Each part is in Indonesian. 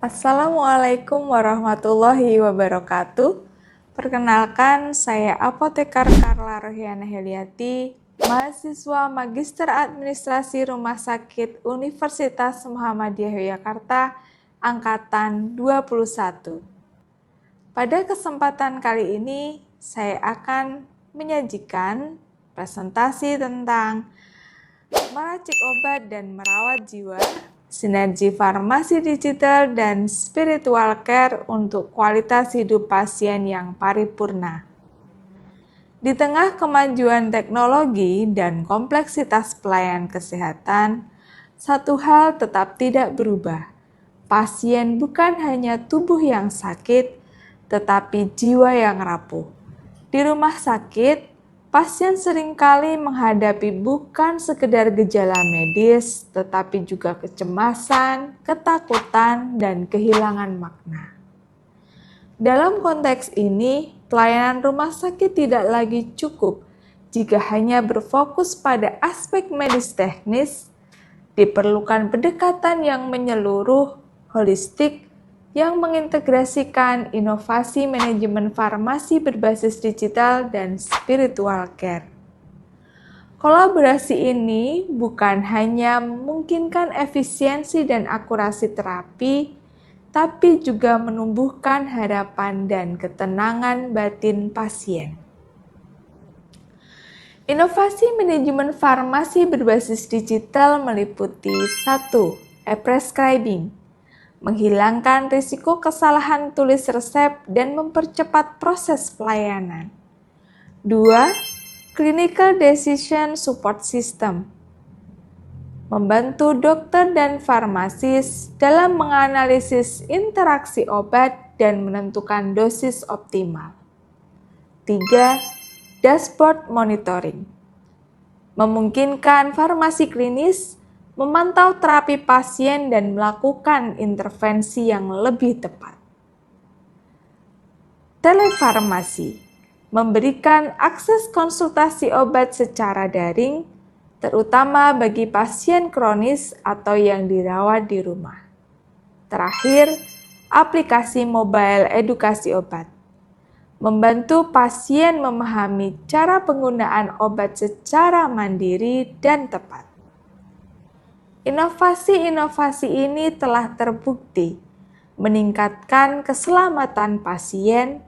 Assalamualaikum warahmatullahi wabarakatuh. Perkenalkan, saya Apotekar Carla Rohiana Heliati, mahasiswa Magister Administrasi Rumah Sakit Universitas Muhammadiyah Yogyakarta, Angkatan 21. Pada kesempatan kali ini, saya akan menyajikan presentasi tentang meracik obat dan merawat jiwa, sinergi farmasi digital dan spiritual care untuk kualitas hidup pasien yang paripurna. Di tengah kemajuan teknologi dan kompleksitas pelayanan kesehatan, satu hal tetap tidak berubah. Pasien bukan hanya tubuh yang sakit, tetapi jiwa yang rapuh. Di rumah sakit, pasien seringkali menghadapi bukan sekedar gejala medis, tetapi juga kecemasan, ketakutan, dan kehilangan makna. Dalam konteks ini, pelayanan rumah sakit tidak lagi cukup jika hanya berfokus pada aspek medis teknis. Diperlukan pendekatan yang menyeluruh, holistik, yang mengintegrasikan inovasi manajemen farmasi berbasis digital dan spiritual care. Kolaborasi ini bukan hanya memungkinkan efisiensi dan akurasi terapi, tapi juga menumbuhkan harapan dan ketenangan batin pasien. Inovasi manajemen farmasi berbasis digital meliputi 1. E-prescribing, menghilangkan risiko kesalahan tulis resep dan mempercepat proses pelayanan. 2. Clinical Decision Support System, membantu dokter dan farmasis dalam menganalisis interaksi obat dan menentukan dosis optimal. 3. Dashboard Monitoring, memungkinkan farmasi klinis memantau terapi pasien dan melakukan intervensi yang lebih tepat. Telefarmasi, memberikan akses konsultasi obat secara daring, terutama bagi pasien kronis atau yang dirawat di rumah. Terakhir, aplikasi mobile edukasi obat, membantu pasien memahami cara penggunaan obat secara mandiri dan tepat. Inovasi-inovasi ini telah terbukti meningkatkan keselamatan pasien,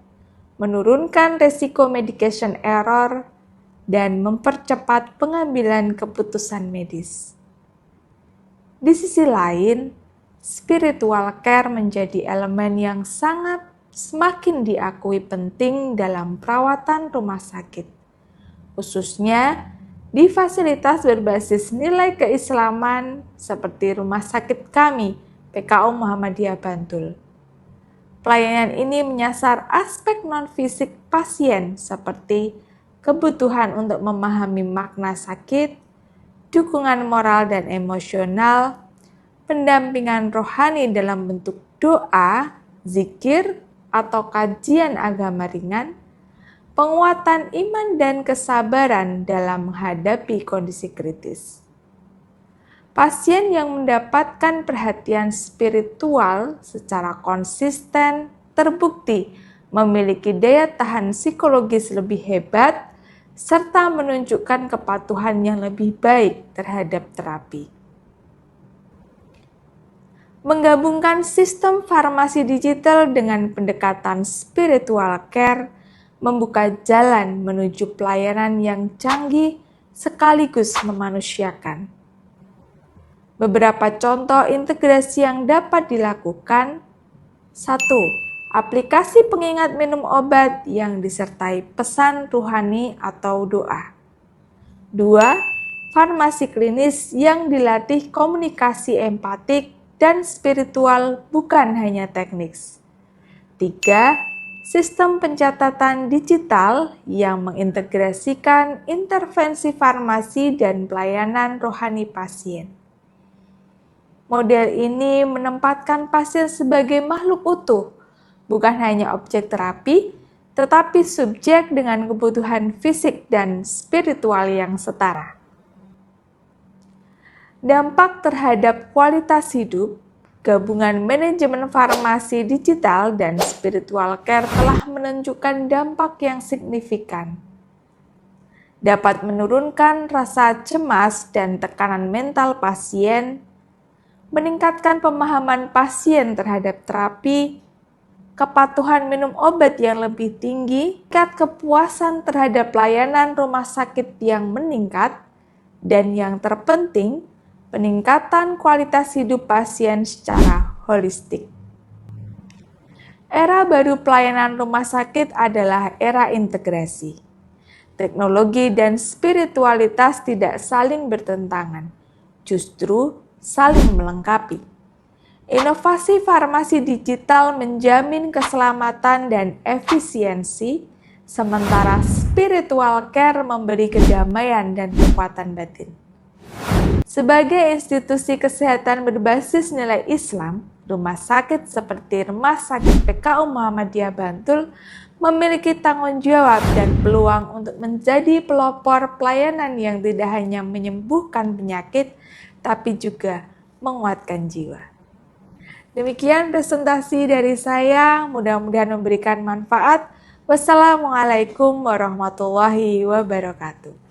menurunkan risiko medication error, dan mempercepat pengambilan keputusan medis. Di sisi lain, spiritual care menjadi elemen yang semakin diakui penting dalam perawatan rumah sakit, khususnya di fasilitas berbasis nilai keislaman seperti rumah sakit kami, PKU Muhammadiyah Bantul. Pelayanan ini menyasar aspek non-fisik pasien seperti kebutuhan untuk memahami makna sakit, dukungan moral dan emosional, pendampingan rohani dalam bentuk doa, zikir, atau kajian agama ringan, penguatan iman dan kesabaran dalam menghadapi kondisi kritis. Pasien yang mendapatkan perhatian spiritual secara konsisten terbukti memiliki daya tahan psikologis lebih hebat serta menunjukkan kepatuhan yang lebih baik terhadap terapi. Menggabungkan sistem farmasi digital dengan pendekatan spiritual care membuka jalan menuju pelayanan yang canggih sekaligus memanusiakan. Beberapa contoh integrasi yang dapat dilakukan: 1. Aplikasi pengingat minum obat yang disertai pesan ruhani atau doa. 2. Farmasi klinis yang dilatih komunikasi empatik dan spiritual bukan hanya teknis. 3. Sistem pencatatan digital yang mengintegrasikan intervensi farmasi dan pelayanan rohani pasien. Model ini menempatkan pasien sebagai makhluk utuh, bukan hanya objek terapi, tetapi subjek dengan kebutuhan fisik dan spiritual yang setara. Dampak terhadap kualitas hidup. Gabungan manajemen farmasi digital dan spiritual care telah menunjukkan dampak yang signifikan. Dapat menurunkan rasa cemas dan tekanan mental pasien, meningkatkan pemahaman pasien terhadap terapi, kepatuhan minum obat yang lebih tinggi, tingkat kepuasan terhadap pelayanan rumah sakit yang meningkat, dan yang terpenting, peningkatan kualitas hidup pasien secara holistik. Era baru pelayanan rumah sakit adalah era integrasi. Teknologi dan spiritualitas tidak saling bertentangan, justru saling melengkapi. Inovasi farmasi digital menjamin keselamatan dan efisiensi, sementara spiritual care memberi kedamaian dan kekuatan batin. Sebagai institusi kesehatan berbasis nilai Islam, rumah sakit seperti Rumah Sakit PKU Muhammadiyah Bantul memiliki tanggung jawab dan peluang untuk menjadi pelopor pelayanan yang tidak hanya menyembuhkan penyakit, tapi juga menguatkan jiwa. Demikian presentasi dari saya, mudah-mudahan memberikan manfaat. Wassalamualaikum warahmatullahi wabarakatuh.